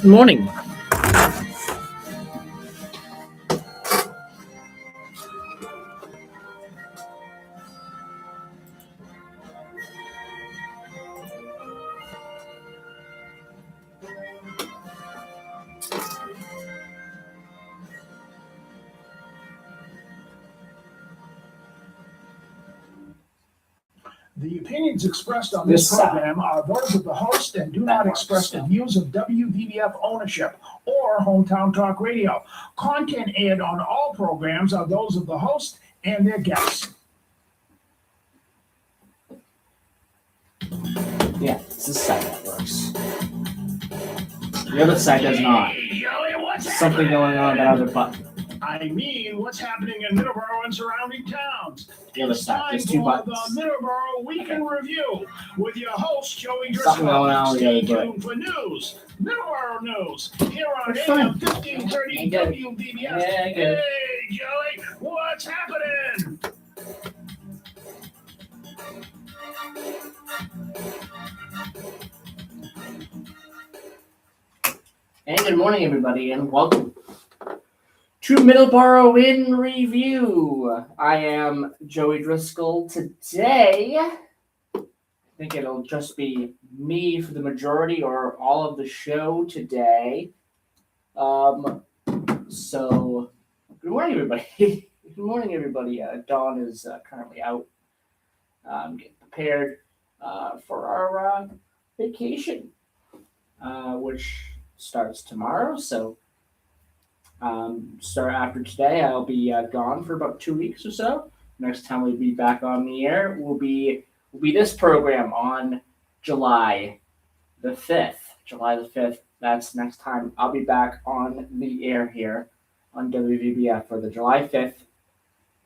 Good morning. The opinions expressed on this program are those of the host and do not express the views of WVBF ownership or Hometown Talk Radio. Content aired on all programs are those of the host and their guests. Yeah, it's this side that works. The other side does not. Hey, Joey, what's Something happening? going on with that other button. I mean, what's happening in Middleboro and surrounding towns? The other It's side. time There's two for buttons. the Middleboro Weekend Review with your host, Joey Something going on Driscoll. with Stay the other tuned for news, Middleboro news, here on It's fine. AM 1530 I get it. WVBF. Yeah, I get it. Hey, Joey, what's happening? And good morning, everybody, and welcome to Middleboro in Review. I am Joey Driscoll. Today, I think it'll just be me for the majority or all of the show today. So, good morning, everybody. Good morning, everybody. Dawn is currently out getting prepared for our vacation, which starts tomorrow. So, start after today, I'll be gone for about 2 weeks or so. Next time we'll be back on the air will be this program on July the 5th. July the 5th. That's next time I'll be back on the air here on WVBF for the July 5th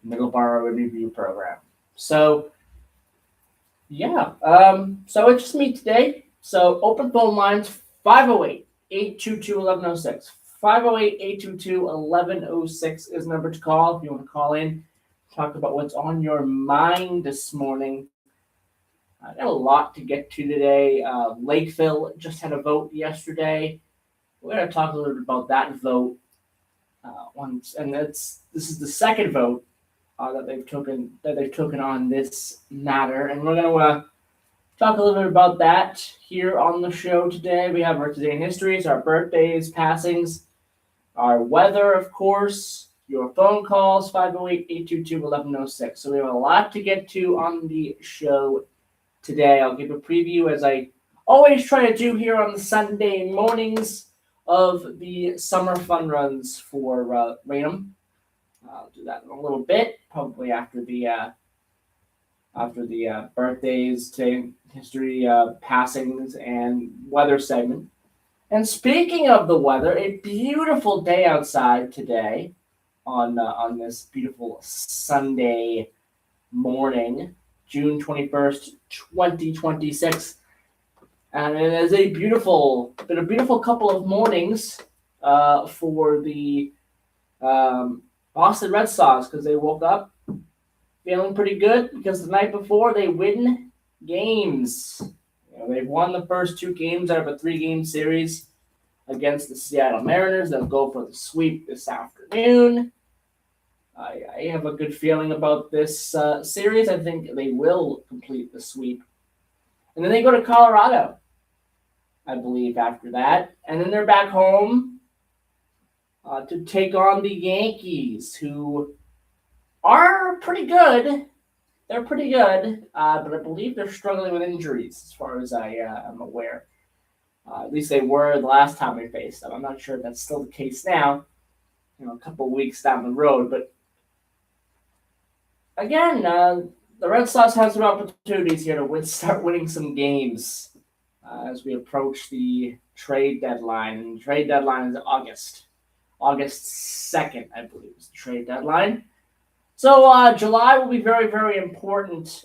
Middleboro Review program. So, yeah. So it's just me today. So open phone lines 508-822-1106. 508-822-1106 is the number to call if you want to call in, talk about what's on your mind this morning. I got a lot to get to today. Lakeville just had a vote yesterday. We're going to talk a little bit about that vote. This is the second vote that they've taken on this matter, and we're going to talk a little bit about that here on the show today. We have our today in histories, our birthdays, passings, our weather, of course, your phone calls, 508-822-1106. So we have a lot to get to on the show today. I'll give a preview, as I always try to do here on the Sunday mornings, of the summer fun runs for Raynham. I'll do that in a little bit, probably after the birthdays, today history, passings, and weather segment. And speaking of the weather, a beautiful day outside today on this beautiful Sunday morning, June 21st, 2026. And it is a beautiful couple of mornings for the Boston Red Sox, because they woke up feeling pretty good because the night before they win games. They've won the first 2 games out of a 3-game series against the Seattle Mariners. They'll go for the sweep this afternoon. I have a good feeling about this series. I think they will complete the sweep. And then they go to Colorado, I believe, after that. And then they're back home to take on the Yankees, who are pretty good. They're pretty good, but I believe they're struggling with injuries, as far as I am aware. At least they were the last time we faced them. I'm not sure if that's still the case now, a couple of weeks down the road. But again, the Red Sox have some opportunities here to start winning some games as we approach the trade deadline. And the trade deadline is August 2nd, I believe, is the trade deadline. So July will be very, very important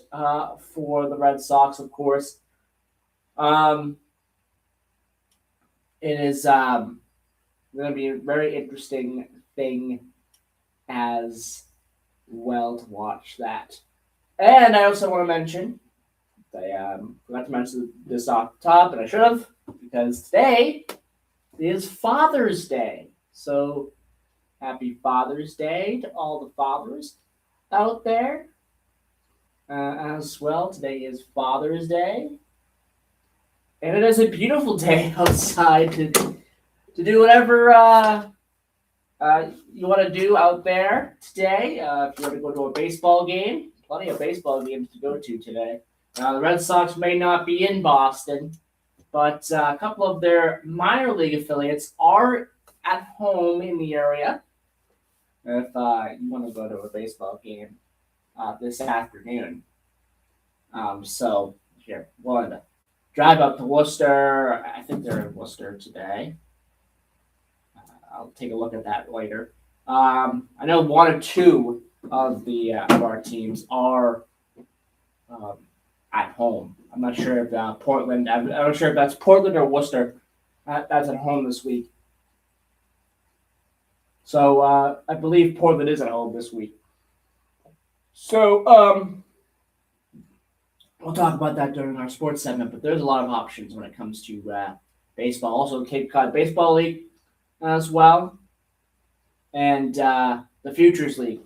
for the Red Sox, of course. It is going to be a very interesting thing as well to watch that. And I also want to mention, I forgot to mention this off the top, and I should have, because today is Father's Day. So happy Father's Day to all the fathers out there as well. Today is Father's Day. And it is a beautiful day outside to do whatever you want to do out there today. If you want to go to a baseball game, plenty of baseball games to go to today. The Red Sox may not be in Boston, but a couple of their minor league affiliates are at home in the area. If you want to go to a baseball game this afternoon, so if you're willing to drive up to Worcester, I think they're in Worcester today. I'll take a look at that later. I know one or two of our teams are at home. I'm not sure if Portland. I'm not sure if that's Portland or Worcester. That's at home this week. So I believe Portland is at home this week. So we'll talk about that during our sports segment. But there's a lot of options when it comes to baseball. Also, Cape Cod Baseball League as well, and the Futures League.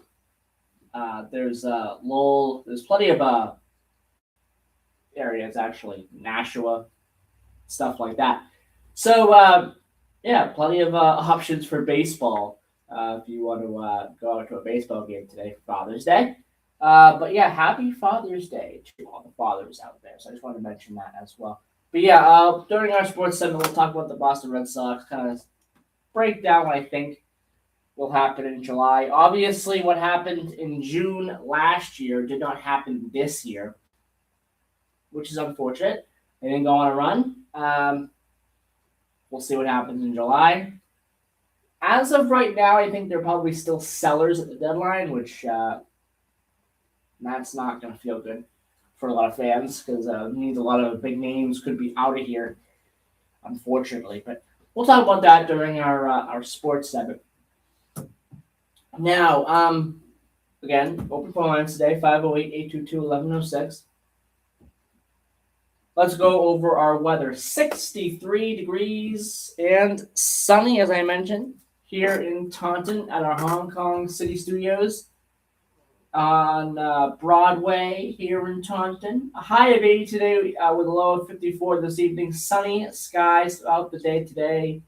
There's Lowell. There's plenty of areas actually, Nashua, stuff like that. So yeah, plenty of options for baseball if you want to go out to a baseball game today for Father's Day. But yeah, happy Father's Day to all the fathers out there. So I just wanted to mention that as well. But yeah, during our sports segment, we'll talk about the Boston Red Sox, kind of break down what I think will happen in July. Obviously, what happened in June last year did not happen this year, which is unfortunate. They didn't go on a run. We'll see what happens in July. As of right now, I think they're probably still sellers at the deadline, which that's not going to feel good for a lot of fans because it means a lot of big names could be out of here, unfortunately. But we'll talk about that during our sports segment. Now, again, open phone lines today, 508-822-1106. Let's go over our weather. 63 degrees and sunny, as I mentioned, here in Taunton at our Hong Kong City Studios on Broadway here in Taunton. A high of 80 today with a low of 54 this evening. Sunny skies throughout the day today.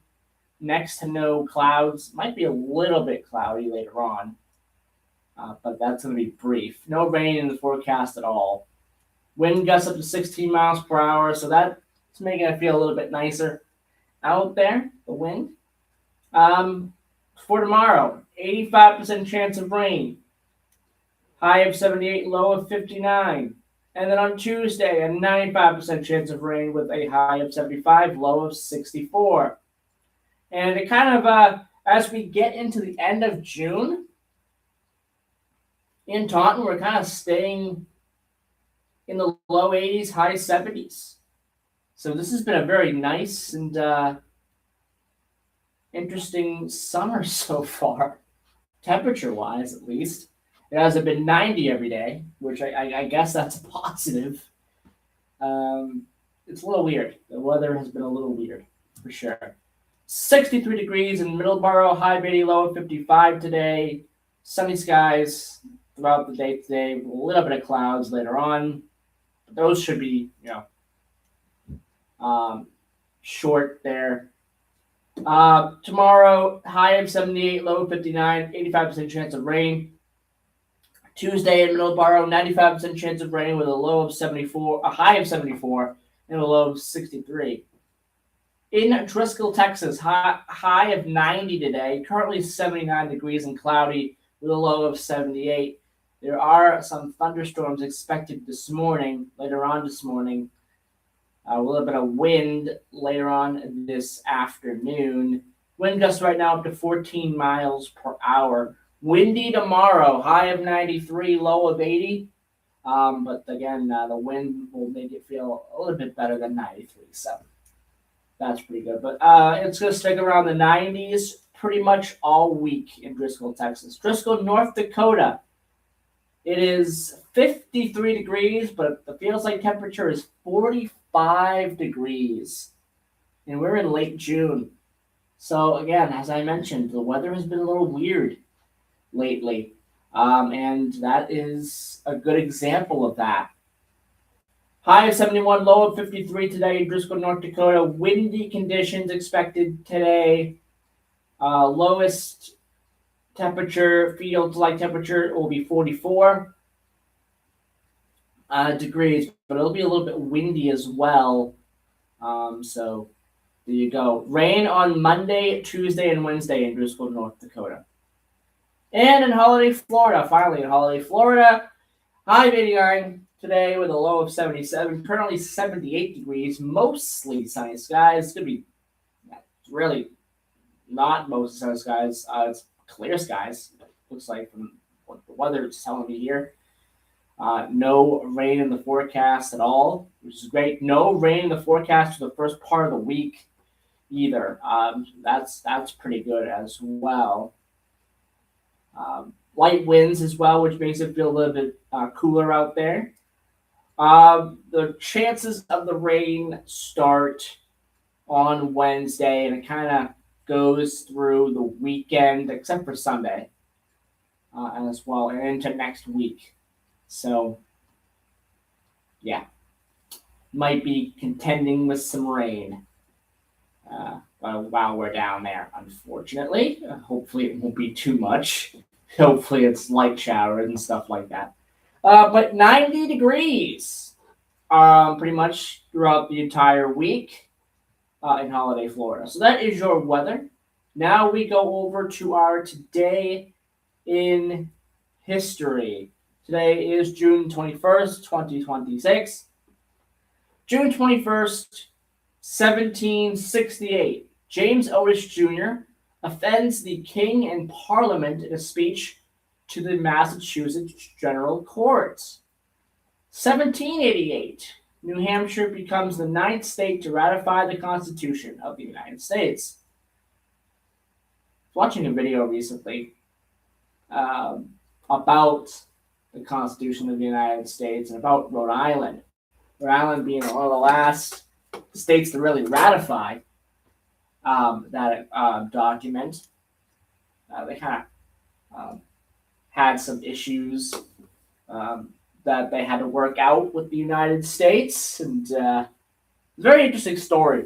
Next to no clouds. Might be a little bit cloudy later on, but that's going to be brief. No rain in the forecast at all. Wind gusts up to 16 miles per hour, so that's making it feel a little bit nicer out there, the wind. For tomorrow, 85% chance of rain. High of 78, low of 59. And then on Tuesday, a 95% chance of rain with a high of 75, low of 64. And it kind of, as we get into the end of June, in Taunton, we're kind of staying in the low 80s, high 70s. So this has been a very nice and interesting summer so far, temperature-wise at least. It hasn't been 90 every day, which I guess that's a positive. It's a little weird. The weather has been a little weird, for sure. 63 degrees in Middleboro, high of 80, low of 55 today. Sunny skies throughout the day today, a little bit of clouds later on. Those should be, short there. Tomorrow, high of 78, low of 59, 85% chance of rain. Tuesday in Middleboro, 95% chance of rain with a low of 74, a high of 74, and a low of 63. In Driscoll, Texas, high of 90 today, currently 79 degrees and cloudy with a low of 78. There are some thunderstorms expected later on this morning. A little bit of wind later on this afternoon. Wind gusts right now up to 14 miles per hour. Windy tomorrow, high of 93, low of 80. But again, the wind will make it feel a little bit better than 93. So that's pretty good. But it's going to stick around the 90s pretty much all week in Driscoll, Texas. Driscoll, North Dakota. It is 53 degrees, but the feels like temperature is 45 degrees. And we're in late June. So again, as I mentioned, the weather has been a little weird lately, and that is a good example of that. High of 71, low of 53 today in Driscoll, North Dakota. Windy conditions expected today. Lowest temperature, field light temperature will be 44 degrees, but it'll be a little bit windy as well. So there you go. Rain on Monday, Tuesday, and Wednesday in Driscoll, North Dakota. And in Holiday, Florida, finally in Holiday, Florida, high of 89 today with a low of 77. Currently 78 degrees, mostly sunny skies. It's going to be really not mostly sunny skies. It's clear skies, looks like from what the weather is telling me here. No rain in the forecast at all, which is great. No rain in the forecast for the first part of the week either. That's pretty good as well. Light winds as well, which makes it feel a little bit cooler out there. The chances of the rain start on Wednesday, and it kind of goes through the weekend, except for Sunday, as well, and into next week. So, yeah, might be contending with some rain while we're down there, unfortunately. Hopefully, it won't be too much. Hopefully, it's light showers and stuff like that. But 90 degrees pretty much throughout the entire week in Holiday, Florida. So that is your weather. Now we go over to our Today in History. Today is June 21st, 2026. June 21st, 1768. James Otis Jr. offends the king and parliament in a speech to the Massachusetts General Court. 1788. New Hampshire becomes the 9th state to ratify the Constitution of the United States. I was watching a video recently about the Constitution of the United States and about Rhode Island. Rhode Island being one of the last states to really ratify that document. They kind of had some issues that they had to work out with the United States, and very interesting story.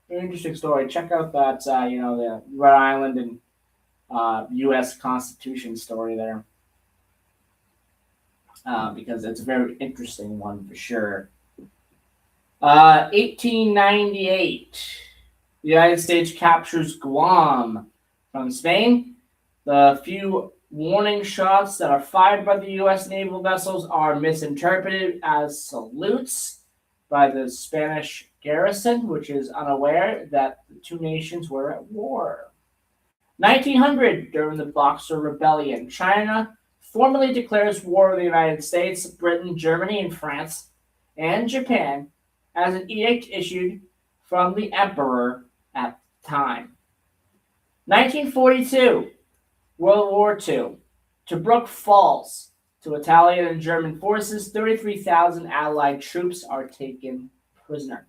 Very interesting story. Check out that the Rhode Island and U.S. Constitution story there, because it's a very interesting one for sure. 1898, the United States captures Guam from Spain. The few warning shots that are fired by the U.S. naval vessels are misinterpreted as salutes by the Spanish garrison, which is unaware that the two nations were at war. 1900, during the Boxer Rebellion, China formally declares war on the United States, Britain, Germany, and France, and Japan as an edict issued from the emperor at the time. 1942, World War II. Tobruk falls to Italian and German forces. 33,000 Allied troops are taken prisoner.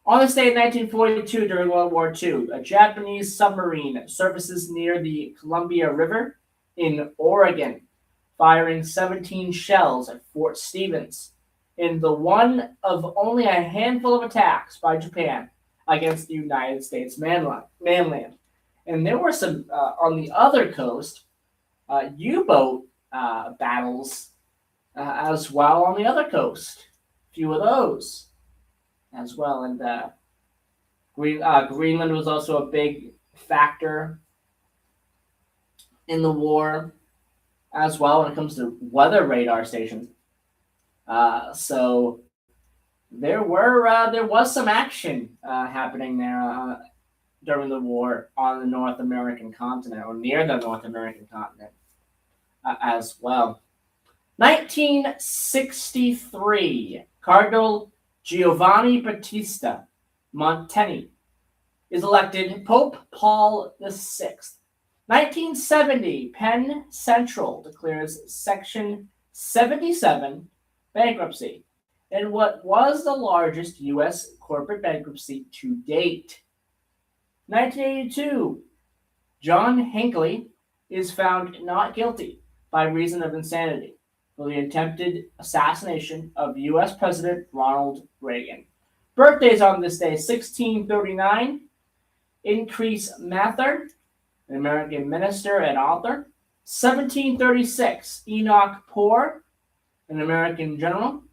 On this day in 1942, during World War II, a Japanese submarine surfaces near the Columbia River in Oregon, firing 17 shells at Fort Stevens in the one of only a handful of attacks by Japan against the United States mainland. And there were some, on the other coast, U-boat battles as well on the other coast. A few of those as well. And Greenland was also a big factor in the war as well when it comes to weather radar stations. So there was some action happening there during the war on the North American continent, or near the North American continent as well. 1963, Cardinal Giovanni Battista Montini is elected Pope Paul VI. 1970, Penn Central declares Section 77 bankruptcy in what was the largest U.S. corporate bankruptcy to date. 1982, John Hinckley is found not guilty by reason of insanity for the attempted assassination of U.S. President Ronald Reagan. Birthdays on this day: 1639, Increase Mather, an American minister and author. 1736, Enoch Poor, an American general.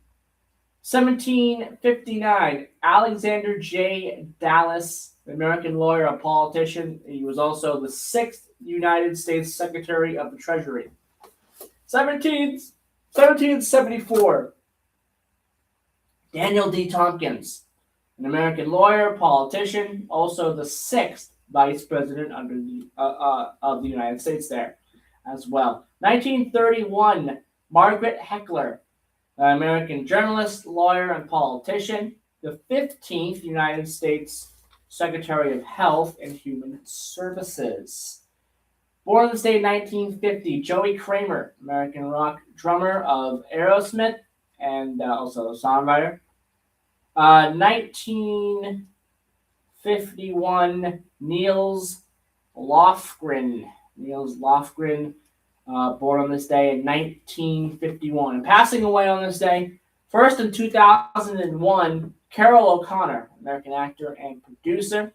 1759, Alexander J. Dallas, an American lawyer, a politician. He was also the 6th United States Secretary of the Treasury. 1774, Daniel D. Tompkins, an American lawyer, politician, also the 6th Vice President of the United States there as well. 1931, Margaret Heckler, an American journalist, lawyer, and politician, the 15th United States Secretary of Health and Human Services. Born on this day in 1950, Joey Kramer, American rock drummer of Aerosmith and also a songwriter. 1951, Niels Lofgren. Born on this day in 1951. And passing away on this day, first in 2001, Carol O'Connor, American actor and producer.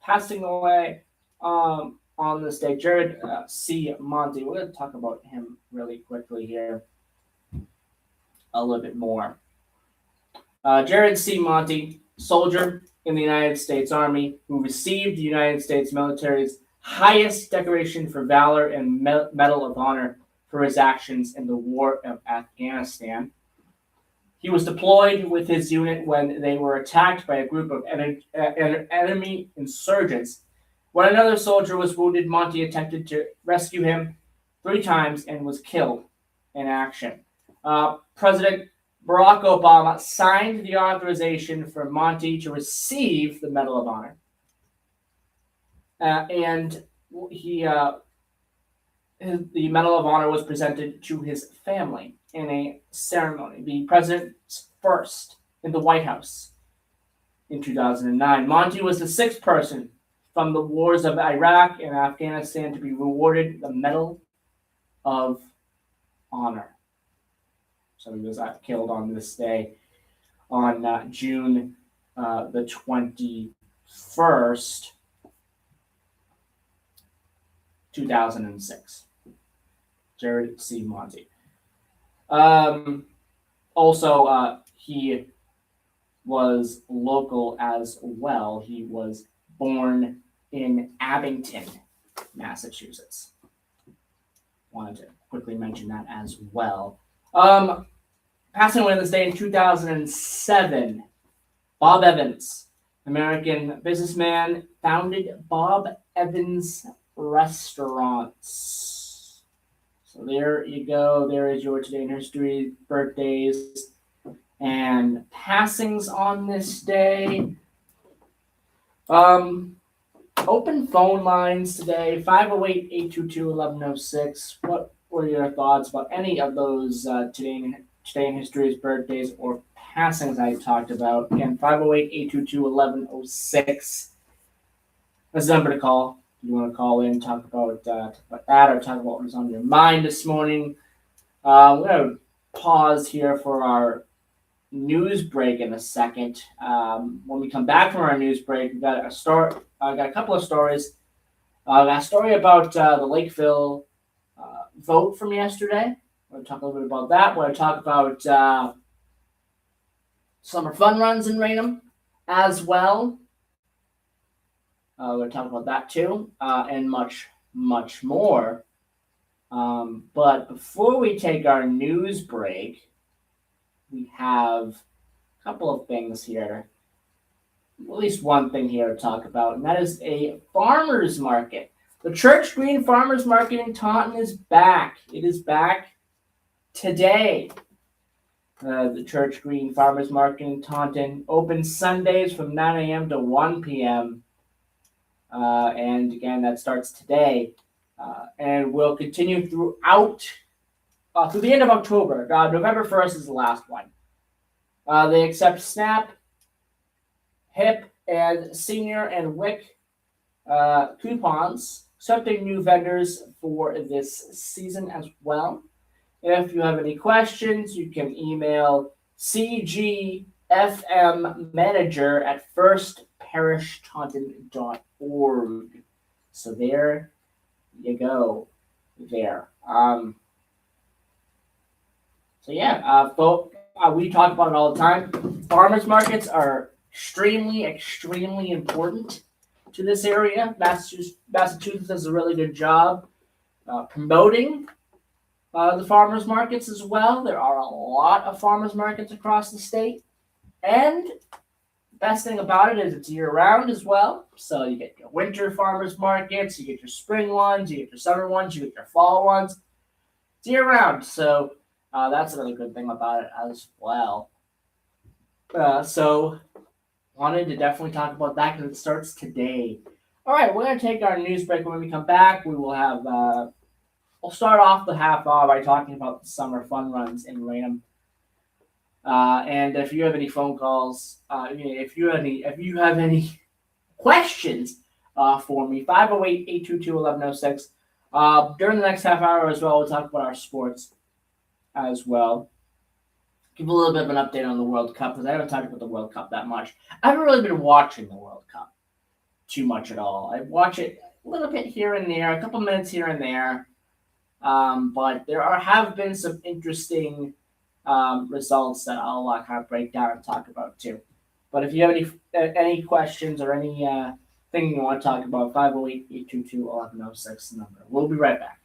Passing away on this day, Jared C. Monty. We're going to talk about him really quickly here a little bit more. Jared C. Monty, soldier in the United States Army, who received the United States military's highest decoration for valor and Medal of Honor for his actions in the War of Afghanistan. He was deployed with his unit when they were attacked by a group of enemy insurgents. When another soldier was wounded, Monty attempted to rescue him 3 times and was killed in action. President Barack Obama signed the authorization for Monty to receive the Medal of Honor. And the Medal of Honor was presented to his family in a ceremony, the president's first in the White House in 2009. Monty was the 6th person from the wars of Iraq and Afghanistan to be awarded the Medal of Honor. So he was killed on this day on June the 21st, 2006. Jared C. Monty. Also, he was local as well. He was born in Abington, Massachusetts. Wanted to quickly mention that as well. Passing away this day in 2007, Bob Evans, American businessman, founded Bob Evans Restaurants. So there you go. There is your Today in History birthdays and passings on this day. Open phone lines today, 508-822-1106. What were your thoughts about any of those Today in History's birthdays or passings I talked about? Again, 508-822-1106. That's the number to call. If you want to call in, talk about that, or talk about what was on your mind this morning. We're going to pause here for our news break in a second. When we come back from our news break, we've got a couple of stories. Got a story about the Lakeville vote from yesterday. We're going to talk a little bit about that. We're going to talk about summer fun runs in Raynham as well. We're going to talk about that too, and much, much more. But before we take our news break, we have a couple of things here. At least one thing here to talk about, and that is a farmer's market. The Church Green Farmers Market in Taunton is back. It is back today. The Church Green Farmers Market in Taunton opens Sundays from 9 a.m. to 1 p.m. And again, that starts today and will continue through the end of October. November 1st is the last one. They accept SNAP, HIP, and senior and WIC coupons, accepting new vendors for this season as well. If you have any questions, you can email cgfmmanager@firstparishtaunton.org. So there you go. There. So yeah, we talk about it all the time. Farmers markets are extremely important to this area. Massachusetts does a really good job promoting the farmers markets as well. There are a lot of farmers markets across the state, and best thing about it is it's year round as well. So you get your winter farmers markets, you get your spring ones, you get your summer ones, you get your fall ones. It's year round, so that's another good thing about it as well. So wanted to definitely talk about that because it starts today. All right, we're gonna take our news break. When we come back, we will have. We'll start off the half hour by talking about the summer fun runs in Raynham. And if you have any phone calls, if you have any questions for me, 508-822-1106. During the next half hour as well, we'll talk about our sports as well. Give a little bit of an update on the World Cup because I haven't talked about the World Cup that much. I haven't really been watching the World Cup too much at all. I watch it a little bit here and there, a couple minutes here and there. But there have been some interesting results that I'll kind of break down and talk about too. But if you have any questions or any thing you want to talk about, 508-822-1106 number. We'll be right back.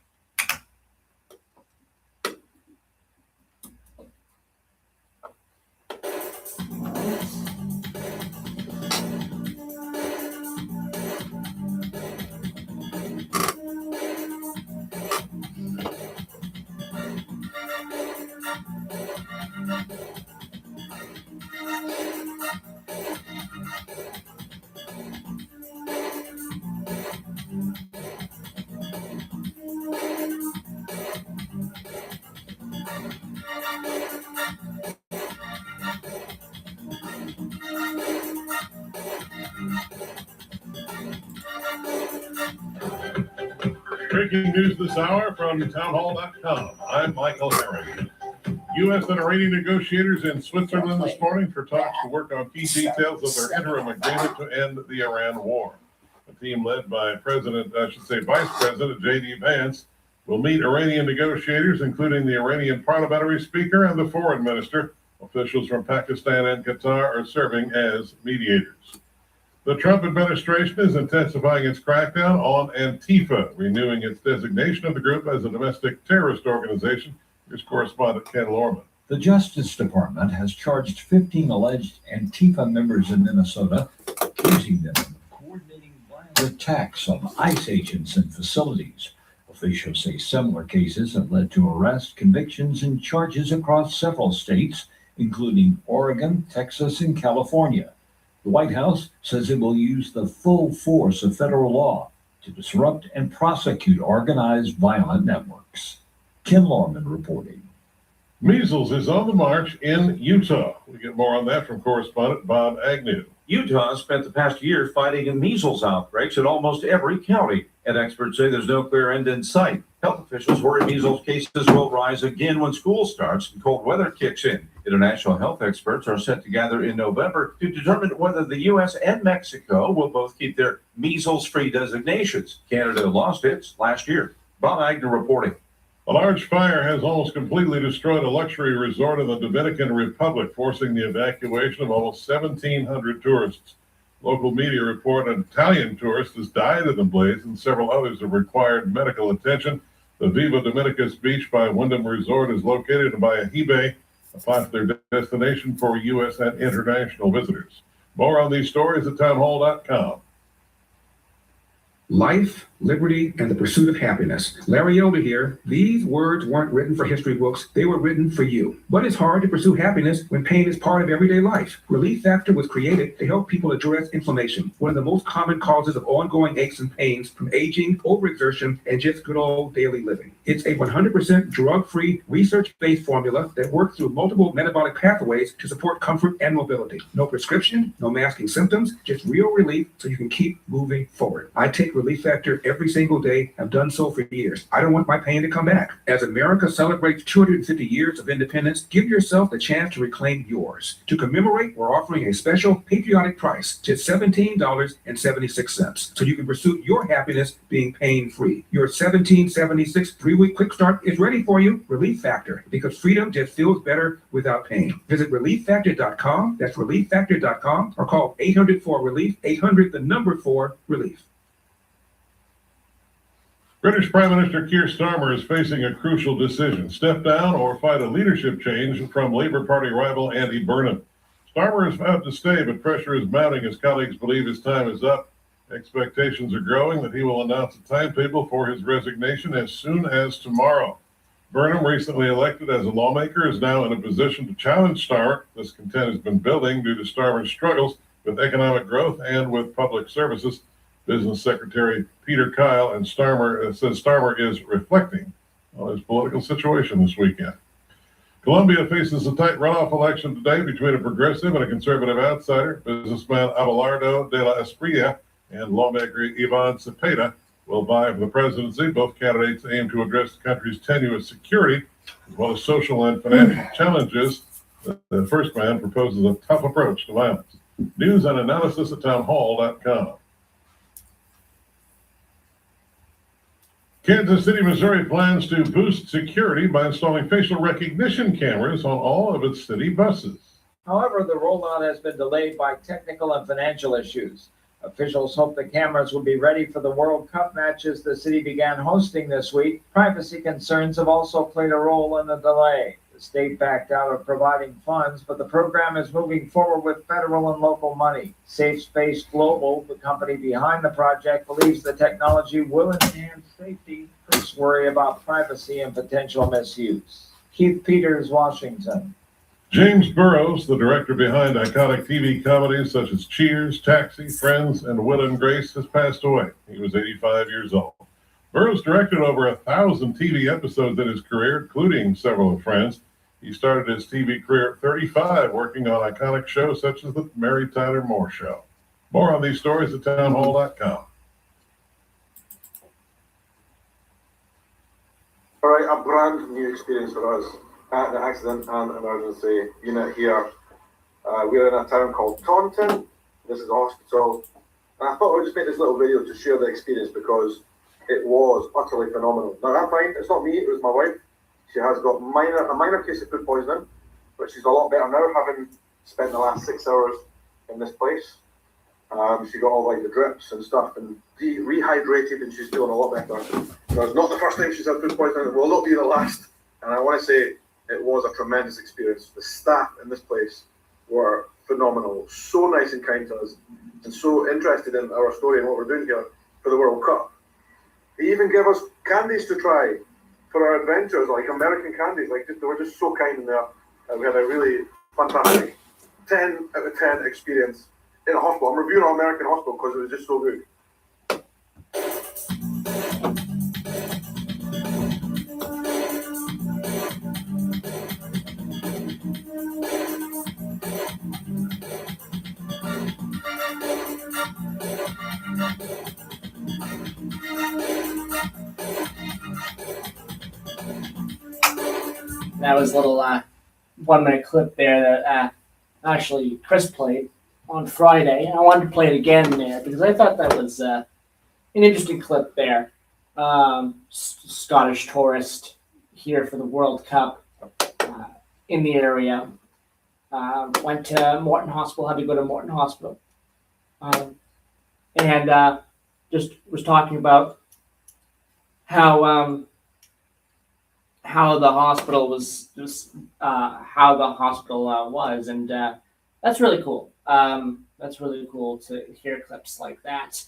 Breaking news this hour from townhall.com. I'm Michael Herring. U.S. and Iranian negotiators in Switzerland this morning for talks to work on key details of their interim agreement to end the Iran war. A team led by Vice President J.D. Vance will meet Iranian negotiators, including the Iranian parliamentary speaker and the foreign minister. Officials from Pakistan and Qatar are serving as mediators. The Trump administration is intensifying its crackdown on Antifa, renewing its designation of the group as a domestic terrorist organization. Here's correspondent Ken Lorman. The Justice Department has charged 15 alleged Antifa members in Minnesota, accusing them of coordinating violent attacks on ICE agents and facilities. Officials say similar cases have led to arrests, convictions, and charges across several states, including Oregon, Texas, and California. The White House says it will use the full force of federal law to disrupt and prosecute organized violent networks. Ken Lorman reporting. Measles is on the march in Utah. We get more on that from correspondent Bob Agnew. Utah spent the past year fighting measles outbreaks in almost every county, and experts say there's no clear end in sight. Health officials worry measles cases will rise again when school starts and cold weather kicks in. International health experts are set to gather in November to determine whether the U.S. and Mexico will both keep their measles-free designations. Canada lost its last year. Bob Agnew reporting. A large fire has almost completely destroyed a luxury resort in the Dominican Republic, forcing the evacuation of almost 1,700 tourists. Local media report an Italian tourist has died in the blaze and several others have required medical attention. The Viva Dominicus Beach by Wyndham Resort is located in Bayahibe, a popular destination for U.S. and international visitors. More on these stories at townhall.com. Life liberty, and the pursuit of happiness. Larry Elder here. These words weren't written for history books. They were written for you. But it's hard to pursue happiness when pain is part of everyday life. Relief Factor was created to help people address inflammation, one of the most common causes of ongoing aches and pains from aging, overexertion, and just good old daily living. It's a 100% drug-free, research-based formula that works through multiple metabolic pathways to support comfort and mobility. No prescription, no masking symptoms, just real relief so you can keep moving forward. I take Relief Factor every single day. I've done so for years. I don't want my pain to come back. As America celebrates 250 years of independence, give yourself the chance to reclaim yours. To commemorate, we're offering a special patriotic price, just $17.76, so you can pursue your happiness being pain-free. Your $17.76 3-week quick start is ready for you. Relief Factor, because freedom just feels better without pain. Visit relieffactor.com. That's relieffactor.com, or call 800-4-RELIEF, 800-4-RELIEF. British Prime Minister Keir Starmer is facing a crucial decision: step down or fight a leadership change from Labour Party rival Andy Burnham. Starmer has vowed to stay, but pressure is mounting as colleagues believe his time is up. Expectations are growing that he will announce a timetable for his resignation as soon as tomorrow. Burnham, recently elected as a lawmaker, is now in a position to challenge Starmer. This content has been building due to Starmer's struggles with economic growth and with public services. Business Secretary Peter Kyle and Starmer says Starmer is reflecting on his political situation this weekend. Colombia faces a tight runoff election today between a progressive and a conservative outsider. Businessman Abelardo de la Espriella and lawmaker Ivan Cepeda will vie for the presidency. Both candidates aim to address the country's tenuous security as well as social and financial challenges. The first man proposes a tough approach to violence. News and analysis at townhall.com. Kansas City, Missouri plans to boost security by installing facial recognition cameras on all of its city buses. However, the rollout has been delayed by technical and financial issues. Officials hope the cameras will be ready for the World Cup matches the city began hosting this week. Privacy concerns have also played a role in the delay. The state backed out of providing funds, but the program is moving forward with federal and local money. Safe Space Global, the company behind the project, believes the technology will enhance safety. First worry about privacy and potential misuse. Keith Peters, Washington. James Burrows, the director behind iconic TV comedies such as Cheers, Taxi, Friends, and Will and Grace, has passed away. He was 85 years old. Burrows directed over 1,000 TV episodes in his career, including several of Friends. He started his TV career at 35, working on iconic shows such as The Mary Tyler Moore Show. More on these stories at townhall.com. All right, a brand new experience for us at the Accident and Emergency Unit here. We're in a town called Taunton. This is a hospital. And I thought I would just make this little video to share the experience because it was utterly phenomenal. Now, I'm fine. It's not me. It was my wife. She has got a minor case of food poisoning, but she's a lot better now, having spent the last 6 hours in this place. She got all like the drips and stuff and rehydrated, and she's feeling a lot better. Now, it's not the first time she's had food poisoning. It will not be the last. And I want to say it was a tremendous experience. The staff in this place were phenomenal, so nice and kind to us, and so interested in our story and what we're doing here for the World Cup. They even gave us candies to try for our adventures, like American candies. They were just so kind in there. We had a really fantastic 10 out of 10 experience in a hospital. I'm reviewing an American hospital because it was just so good. That was a little 1-minute clip there that actually Chris played on Friday. I wanted to play it again there because I thought that was an interesting clip there. Scottish tourist here for the World Cup in the area. Went to Morton Hospital, had to go to Morton Hospital. And just was talking about how the hospital was, and that's really cool. That's really cool to hear clips like that.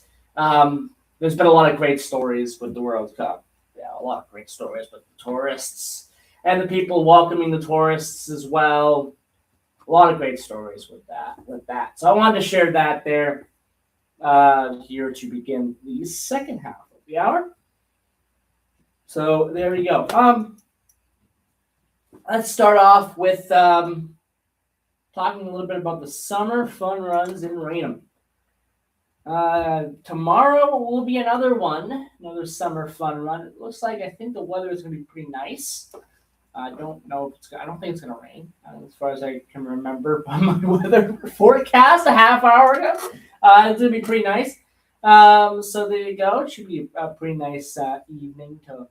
there's been a lot of great stories with the World Cup. Yeah, a lot of great stories with the tourists and the people welcoming the tourists as well. A lot of great stories with that. So I wanted to share that there here to begin the second half of the hour. So there you go. Let's start off with talking a little bit about the summer fun runs in Raynham. Tomorrow will be another summer fun run. It looks like I think the weather is going to be pretty nice. I don't know if I don't think it's going to rain, as far as I can remember by my weather forecast a half hour ago. It's going to be pretty nice. So there you go. It should be a pretty nice evening to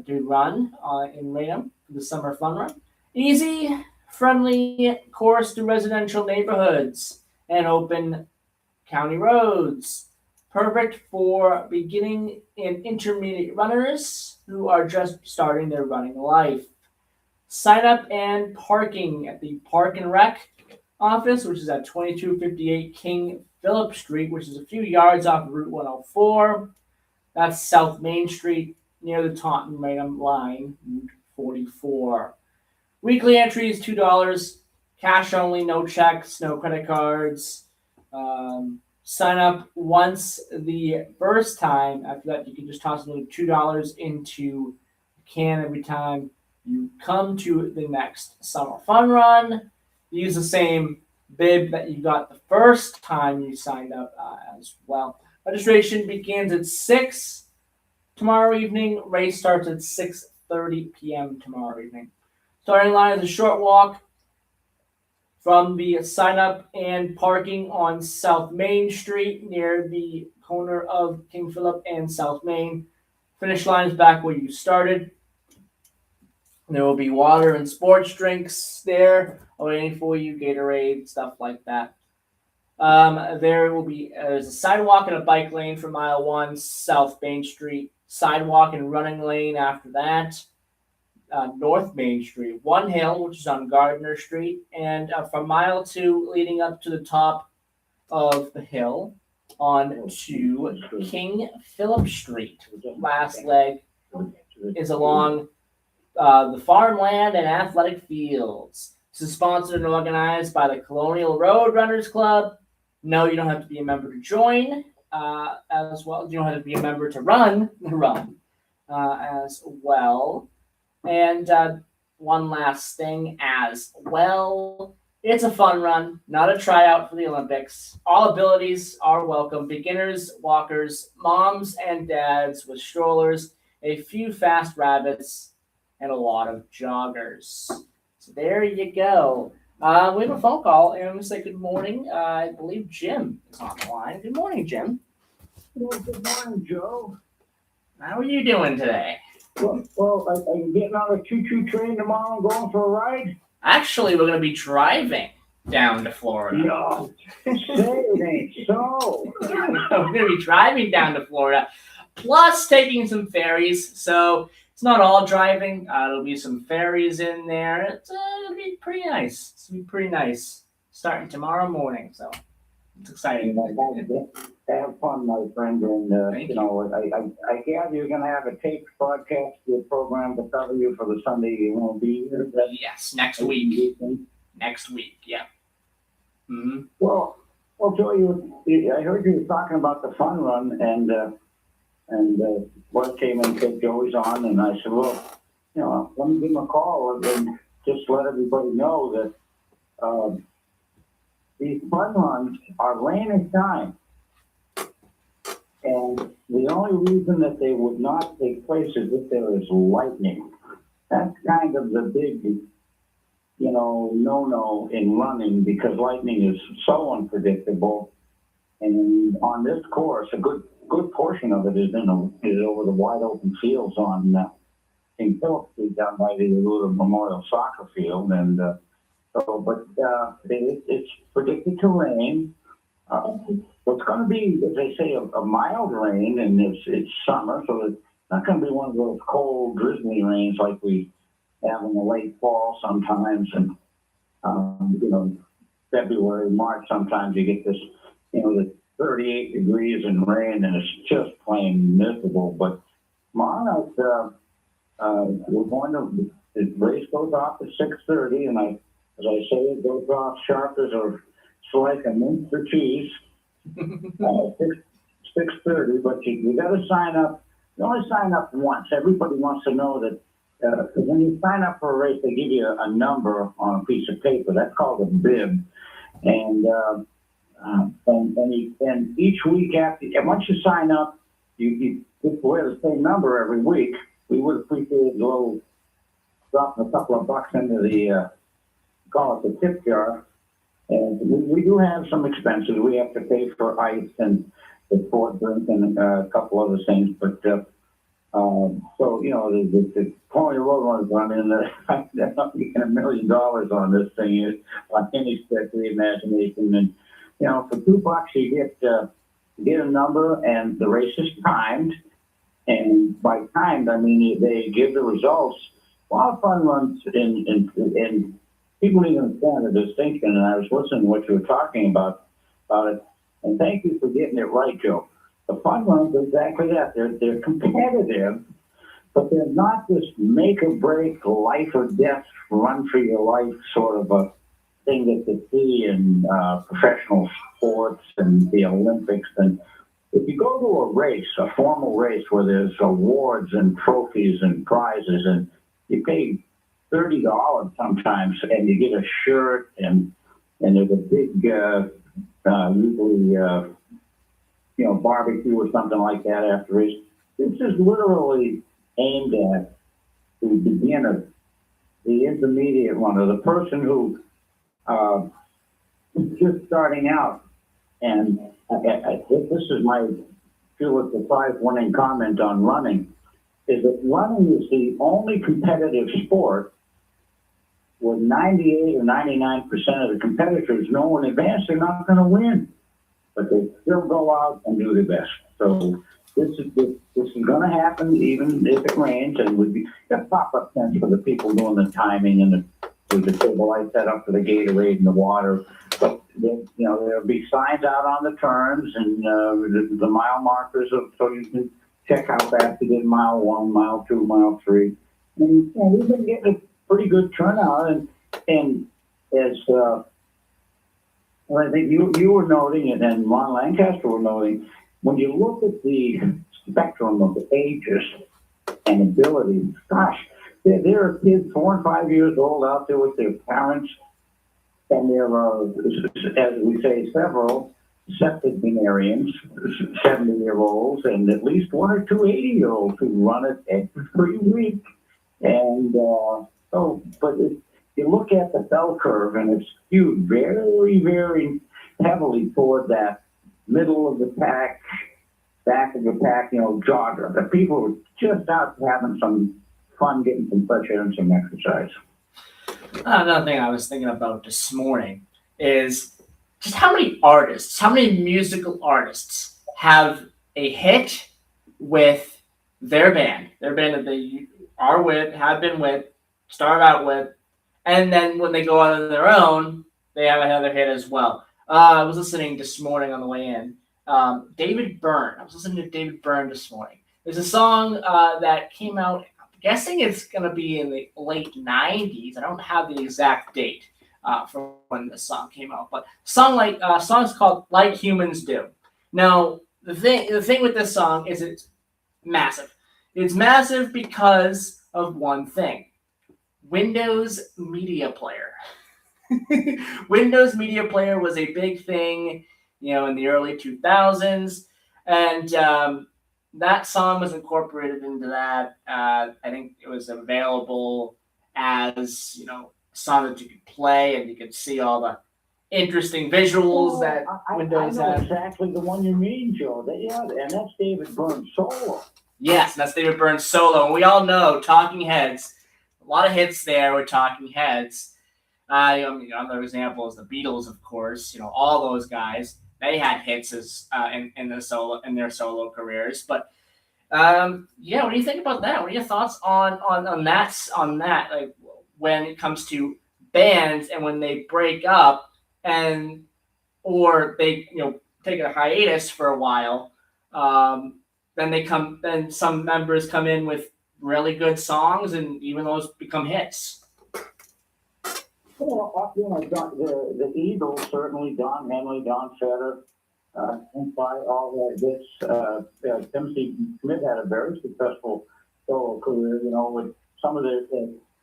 do run in Raynham for the summer fun run. Easy, friendly course through residential neighborhoods and open county roads. Perfect for beginning and intermediate runners who are just starting their running life. Sign up and parking at the Park and Rec office, which is at 2258 King Phillip Street, which is a few yards off of Route 104. That's South Main Street near the Taunton-Raynham line, Route 44. Weekly entry is $2. Cash only, no checks, no credit cards. Sign up once the first time. After that, you can just toss another $2 into a can every time you come to the next summer fun run. Use the same bib that you got the first time you signed up as well. Registration begins at 6 tomorrow evening. Race starts at 6:30 p.m. tomorrow evening. Starting line is a short walk from the sign up and parking on South Main Street near the corner of King Phillip and South Main. Finish line is back where you started. There will be water and sports drinks there waiting for you, Gatorade, stuff like that. There's a sidewalk and a bike lane for mile 1, South Main Street. Sidewalk and running lane after that. North Main Street, One Hill, which is on Gardner Street, and from mile 2 leading up to the top of the hill on to King Phillip Street. Last leg is along the farmland and athletic fields. This is sponsored and organized by the Colonial Road Runners Club. No, you don't have to be a member to join as well. You don't have to be a member to run the run as well. And one last thing as well. It's a fun run, not a tryout for the Olympics. All abilities are welcome. Beginners, walkers, moms and dads with strollers, a few fast rabbits, and a lot of joggers. So there you go. We have a phone call, and I'm going to say good morning. I believe Jim is on the line. Good morning, Jim. Well, good morning, Joe. How are you doing today? Well, are you getting on a choo-choo train tomorrow and going for a ride? Actually, we're going to be driving down to Florida. No, say it ain't so. We're going to be driving down to Florida, plus taking some ferries. So it's not all driving. There'll be some ferries in there. It'll be pretty nice. It's going to be pretty nice starting tomorrow morning. So it's exciting. Have fun, my friend, and I gather you're going to have a taped broadcast your program to cover you for the Sunday you won't be here. Yes, next week. Next week, yeah. Mm-hmm. Well, Joe, I heard you were talking about the fun run, and what came in and said Joey's on, and I said, well, let me give him a call and just let everybody know that these fun runs are rain and shine. And the only reason that they would not take place is if there is lightning. That's kind of the big, no-no in running, because lightning is so unpredictable. And on this course, a good portion of it is over the wide open fields on King Phillip Street down by the Lula Memorial Soccer Field. And it's predicted to rain. It's going to be, as they say, a mild rain, and it's summer, so it's not going to be one of those cold, drizzly rains like we have in the late fall sometimes, and February, March. Sometimes you get this, the 38 degrees and rain, and it's just plain miserable. But tomorrow night, we're going to, the race goes off at 6:30, and as I say, it goes off sharp as it's like a Minster cheese. 6:30, but you got to sign up. You only sign up once. Everybody wants to know that when you sign up for a race, they give you a number on a piece of paper. That's called a bib, and each week and once you sign up, you wear the same number every week. We would appreciate a little dropping a couple of bucks into the call it the tip jar. And we do have some expenses. We have to pay for ice and the sport drink and a couple other things. But so the Pony Road ones, I mean, they're not making $1 million on this thing on any stretch of the imagination. And for $2 you get a number, and the race is timed. And by timed, I mean they give the results. A lot of fun runs in people even understand the distinction, and I was listening to what you were talking about it. And thank you for getting it right, Joe. The fun runs are exactly that. They're competitive, but they're not this make or break, life or death, run for your life sort of a thing that you see in professional sports and the Olympics. And if you go to a race, a formal race where there's awards and trophies and prizes, and you pay $30 sometimes, and you get a shirt, and there's a big, usually, barbecue or something like that after race. This is literally aimed at the beginner, the intermediate runner, the person who is just starting out. And this is my Pulitzer Prize winning comment on running, is that running is the only competitive sport where 98 or 99% of the competitors know in advance they're not going to win, but they still go out and do their best. So this is going to happen even if it rains, and we've got pop-up tents for the people doing the timing and the table light set up for the Gatorade and the water. But there'll be signs out on the turns and the mile markers so you can check how fast you did mile 1, mile 2, mile 3. And we've been getting a pretty good turnout, and as I think you were noting, and Ron Lancaster were noting, when you look at the spectrum of ages and abilities, gosh, there are kids 4 and 5 years old out there with their parents, and there are, as we say, several septuagenarians, 70-year-olds, and at least 1 or 2 80-year-olds who run it every week. And but if you look at the bell curve, and it's skewed very, very heavily toward that middle of the pack, back of the pack, jogger. The people are just out having some fun, getting some fresh air and some exercise. Another thing I was thinking about this morning is just how many musical artists have a hit with their band that they are with, have been with, start out with, and then when they go out on their own, they have another hit as well. I was listening this morning on the way in. David Byrne. I was listening to David Byrne this morning. There's a song that came out, I'm guessing it's going to be in the late 90s. I don't have the exact date from when this song came out, but song's called Like Humans Do. Now, the thing with this song is it's massive. It's massive because of one thing. Windows Media Player. Windows Media Player was a big thing, in the early 2000s, and that song was incorporated into that. I think it was available as, a song that you could play, and you could see all the interesting visuals that Windows I know had. exactly the one you mean, Joe. And that's David Byrne's solo. Yes, that's David Byrne's solo, and we all know Talking Heads. A lot of hits there with Talking Heads. Another example is the Beatles, of course. All those guys, they had hits as in their solo careers. But what do you think about that? What are your thoughts on that? Like when it comes to bands and when they break up or they take a hiatus for a while. Then some members come in with really good songs, and even those become hits. Well, the Eagles, certainly Don Henley, Don Fetter, and by all of this, Timothy Schmidt had a very successful solo career, with some of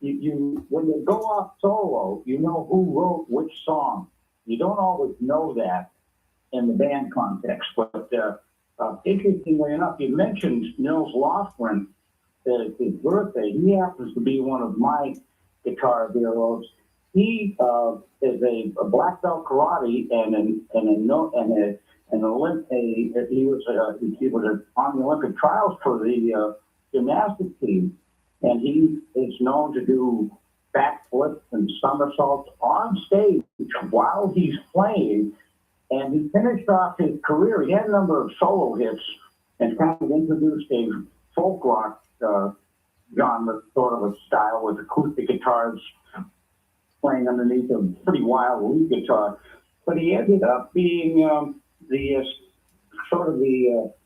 when you go off solo, you know who wrote which song. You don't always know that in the band context, but interestingly enough, you mentioned Nils Lofgren, his birthday. He happens to be one of my guitar heroes. He is a black belt karate he was on the Olympic trials for the gymnastics team, and he is known to do backflips and somersaults on stage while he's playing. And he finished off his career. He had a number of solo hits and kind of introduced a folk rock genre sort of a style with acoustic guitars playing underneath a pretty wild lead guitar. But he ended up being the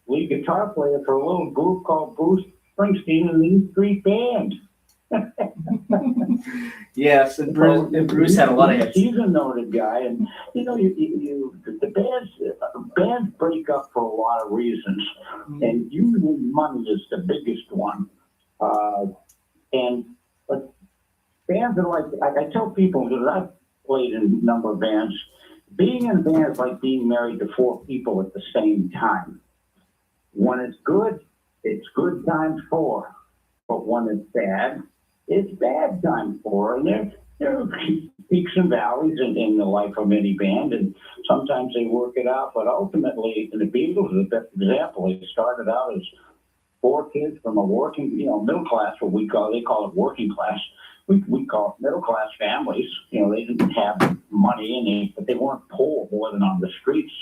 lead guitar player for a little group called Bruce Springsteen and the E Street Band. Yes, and Bruce had a lot of hits. He's a noted guy, and the bands break up for a lot of reasons, and usually money is the biggest one. But bands are like, I tell people, because I've played in a number of bands, being in a band is like being married to 4 people at the same time. When it's good times 4. But when it's bad times 4. And there are peaks and valleys in the life of any band, and sometimes they work it out. But ultimately, the Beatles are the best example. They started out as 4 kids from a working, middle class, they call it working class. We call it middle class families. They didn't have money but they weren't poor more than on the streets,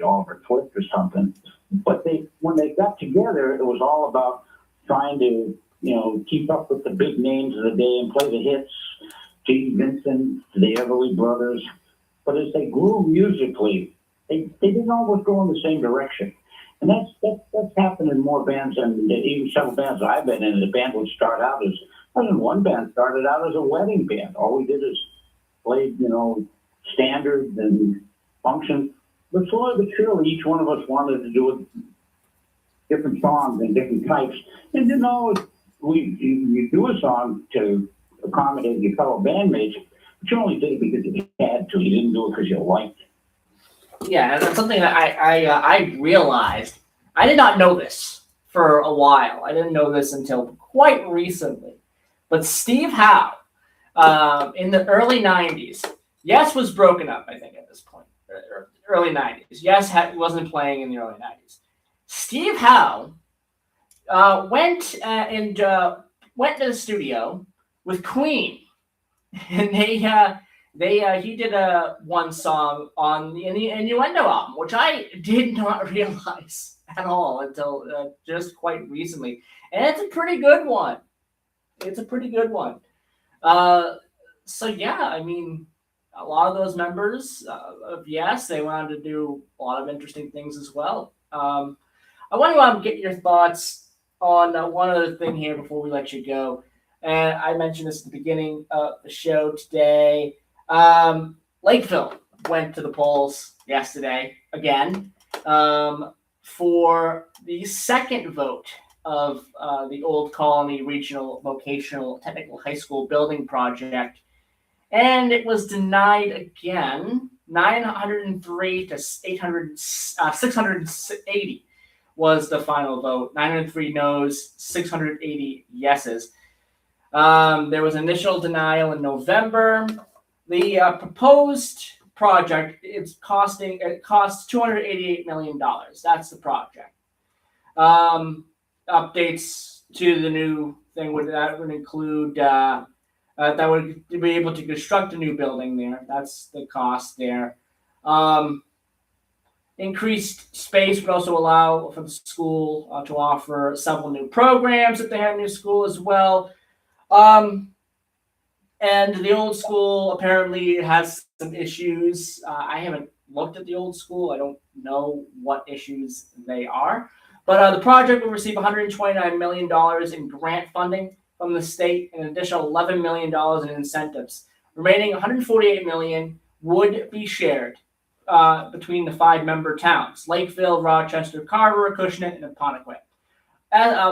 Oliver Twist or something. But when they got together, it was all about trying to, keep up with the big names of the day and play the hits. Gene Vincent, the Everly Brothers. But as they grew musically, they didn't always go in the same direction. And that's happened in more bands than even several bands I've been in. The band would start out one band started out as a wedding band. All we did is played, standards and functions. But slowly but surely, each one of us wanted to do different songs and different types. And you do a song to accommodate your fellow bandmates, but you only did it because you had to. You didn't do it because you liked it. Yeah, and that's something that I realized. I did not know this for a while. I didn't know this until quite recently. But Steve Howe, in the early 90s, Yes was broken up, I think, at this point. Early 90s. Yes wasn't playing in the early 90s. Steve Howe went to the studio with Queen, and he did one song on the Innuendo album, which I did not realize at all until just quite recently, and it's a pretty good one. So yeah, I mean, a lot of those members of Yes, they wanted to do a lot of interesting things as well. I want to get your thoughts on one other thing here before we let you go. And I mentioned this at the beginning of the show today. Lakeville went to the polls yesterday again for the second vote of the Old Colony Regional Vocational Technical High School building project. And it was denied again, 903 to 680 was the final vote. 903 no's, 680 yeses. There was initial denial in November. The proposed project, it costs $288 million. That's the project. Updates to the new thing would include that would be able to construct a new building there. That's the cost there. Increased space would also allow for the school to offer several new programs if they have a new school as well. And the old school apparently has some issues. I haven't looked at the old school. I don't know what issues they are. But the project will receive $129 million in grant funding from the state and an additional $11 million in incentives. Remaining $148 million would be shared between the 5-member towns: Lakeville, Rochester, Carver, Acushnet, and Apponequet.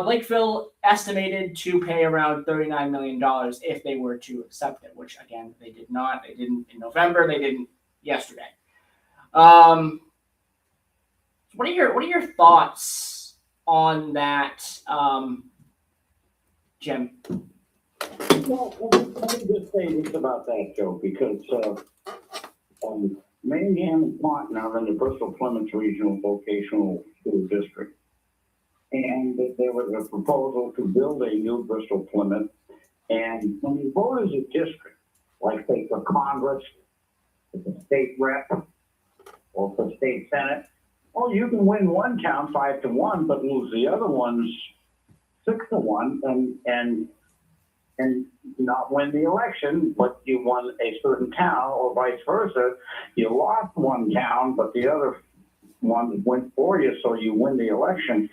Lakeville estimated to pay around $39 million if they were to accept it, which again they did not. They didn't in November. They didn't yesterday. What are your thoughts on that, Jim? Well, let me just say this about that, Joe, because Manningham and Taunton are in the Bristol Plymouth Regional Vocational School District. And there was a proposal to build a new Bristol Plymouth. And when you vote as a district, like say for Congress, for the state rep, or for state senate, well, you can win one town 5-1, but lose the other ones 6-1, and not win the election, but you won a certain town, or vice versa. You lost one town, but the other one went for you, so you win the election.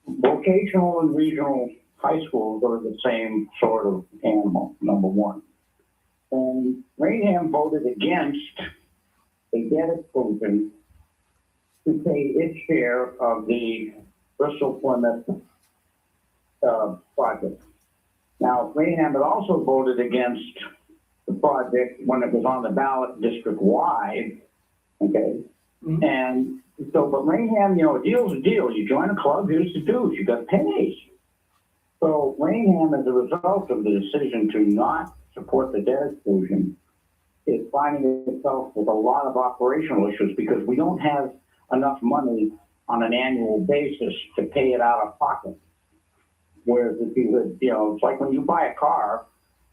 Vocational and regional high schools are the same sort of animal, number one. And Rainham voted against a debt exclusion to pay its share of the Bristol Plymouth project. Now, Rainham had also voted against the project when it was on the ballot district-wide, okay? Mm-hmm. And so, but Rainham, a deal's a deal. You join a club, here's the dues. You got to pay. So Rainham, as a result of the decision to not support the debt exclusion, is finding itself with a lot of operational issues because we don't have enough money on an annual basis to pay it out of pocket. Whereas if you would, it's like when you buy a car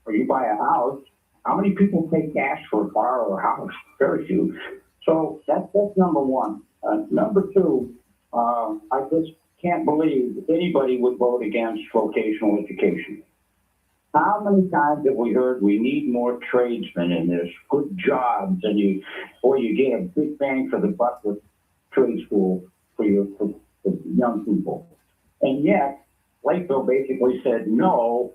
or you buy a house, how many people pay cash for a car or a house? Very few. So that's number one. Number two, I just can't believe anybody would vote against vocational education. How many times have we heard we need more tradesmen and there's good jobs and you get a big bang for the buck with trade school for young people. And yet, Lakeville basically said no,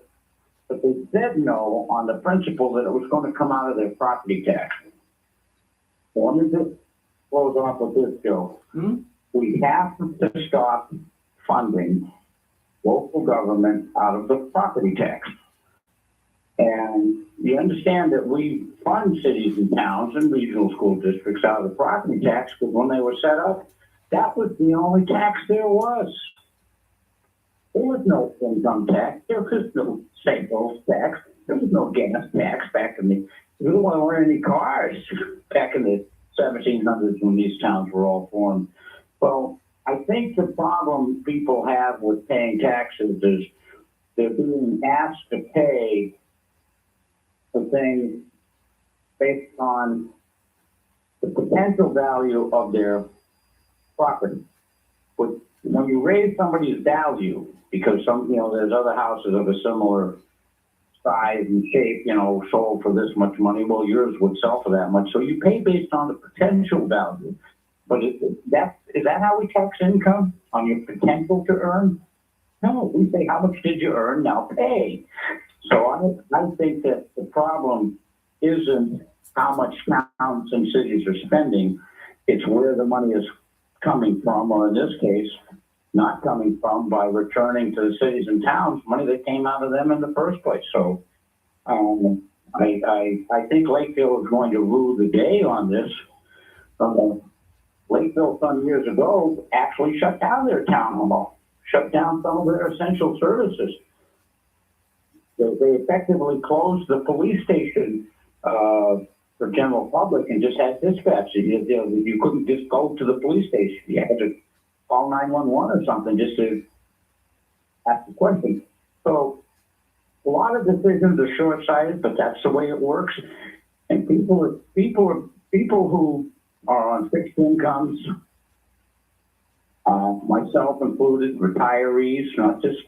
but they said no on the principle that it was going to come out of their property tax. So let me just close off with this, Joe. Mm-hmm. We have to stop funding local government out of the property tax. And you understand that we fund cities and towns and regional school districts out of the property tax because when they were set up, that was the only tax there was. There was no income tax. There was no sales tax. There was no gas tax back in the, there weren't any cars back in the 1700s when these towns were all formed. So I think the problem people have with paying taxes is they're being asked to pay for things based on the potential value of their property. But when you raise somebody's value, because there's other houses of a similar size and shape, sold for this much money, well, yours would sell for that much. So you pay based on the potential value. But is that how we tax income? On your potential to earn? No, we say, how much did you earn? Now pay. So I think that the problem isn't how much towns and cities are spending. It's where the money is coming from, or in this case, not coming from by returning to the cities and towns money that came out of them in the first place. So I think Lakeville is going to rule the day on this. Lakeville some years ago actually shut down their town hall, shut down some of their essential services. They effectively closed the police station for general public and just had dispatch. You couldn't just go to the police station. You had to call 911 or something just to ask the question. So a lot of decisions are short-sighted, but that's the way it works. And people who are on fixed incomes, myself included, retirees, not just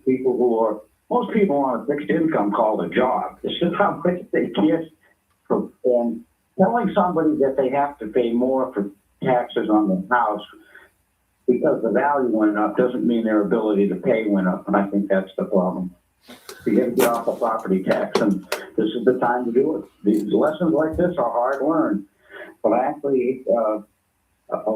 people who are. Most people on a fixed income call it a job. This is how much they get, and telling somebody that they have to pay more for taxes on the house because the value went up doesn't mean their ability to pay went up, and I think that's the problem. You got to get off the property tax, and this is the time to do it. These lessons like this are hard learned. But actually, I'll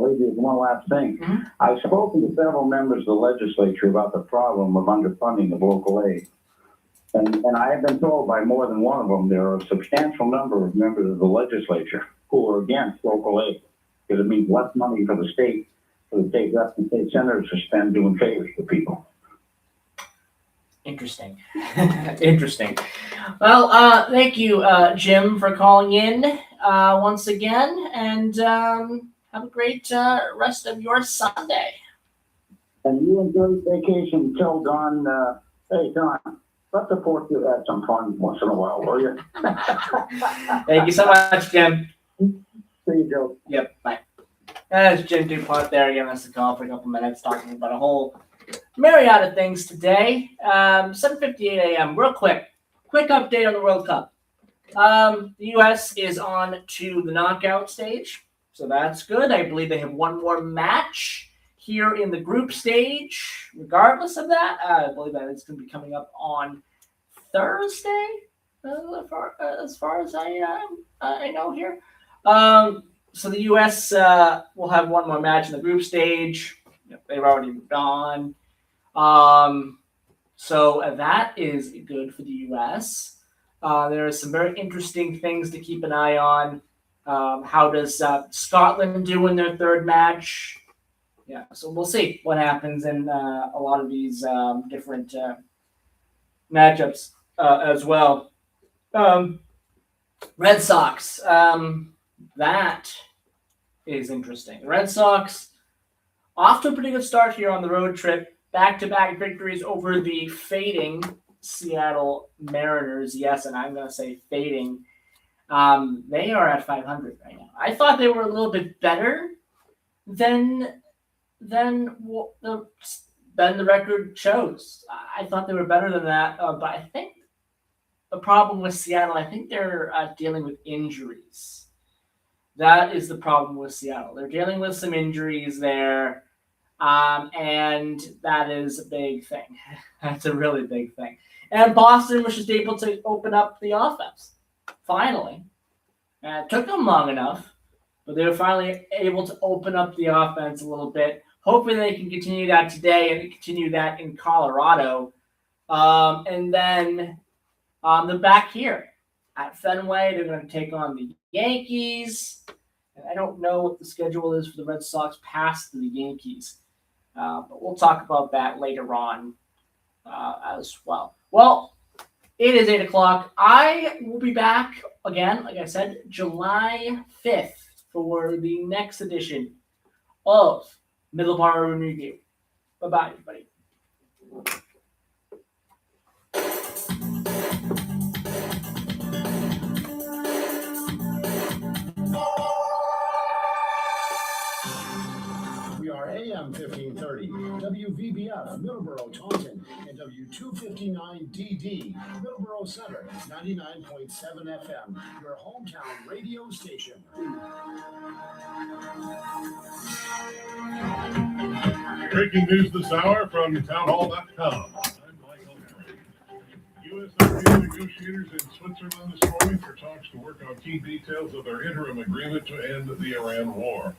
leave you with one last thing. Mm-hmm. I've spoken to several members of the legislature about the problem of underfunding of local aid. And I have been told by more than one of them there are a substantial number of members of the legislature who are against local aid because it means less money for the state reps and state senators to spend doing favors for people. Interesting. Interesting. Well, thank you, Jim, for calling in once again, and have a great rest of your Sunday. And you enjoy vacation until Don. Hey, Don, let the poor kid have some fun once in a while, will you? Thank you so much, Jim. See you, Joe. Yep, bye. That's Jim DuPont there giving us a call for a couple minutes talking about a whole myriad of things today. 7:58 a.m. Real quick update on the World Cup. The U.S. is on to the knockout stage, so that's good. I believe they have one more match here in the group stage. Regardless of that, I believe that it's going to be coming up on Thursday, as far as I know here. So the U.S. will have one more match in the group stage. They've already moved on. So that is good for the U.S. There are some very interesting things to keep an eye on. How does Scotland do in their third match? Yeah, so we'll see what happens in a lot of these different matchups as well. Red Sox. That is interesting. The Red Sox off to a pretty good start here on the road trip. Back-to-back victories over the fading Seattle Mariners. Yes, and I'm going to say fading. They are at 500 right now. I thought they were a little bit better than the record shows. I thought they were better than that, but I think the problem with Seattle, I think they're dealing with injuries. That is the problem with Seattle. They're dealing with some injuries there, and that is a big thing. That's a really big thing. And Boston was just able to open up the offense, finally. It took them long enough, but they were finally able to open up the offense a little bit. Hopefully they can continue that today and continue that in Colorado. And then they're back here at Fenway. They're going to take on the Yankees. And I don't know what the schedule is for the Red Sox past the Yankees. But we'll talk about that later on as well. Well, it is 8 o'clock. I will be back again, like I said, July 5th for the next edition of Middleboro in Review. Bye-bye, everybody. We are AM 1530, WVBF, Middleboro, Taunton, and W259DD, Middleboro Center, 99.7 FM, your hometown radio station. Breaking news this hour from townhall.com. I'm Michael Herring. U.S. and negotiators in Switzerland this morning for talks to work on key details of their interim agreement to end the Iran war.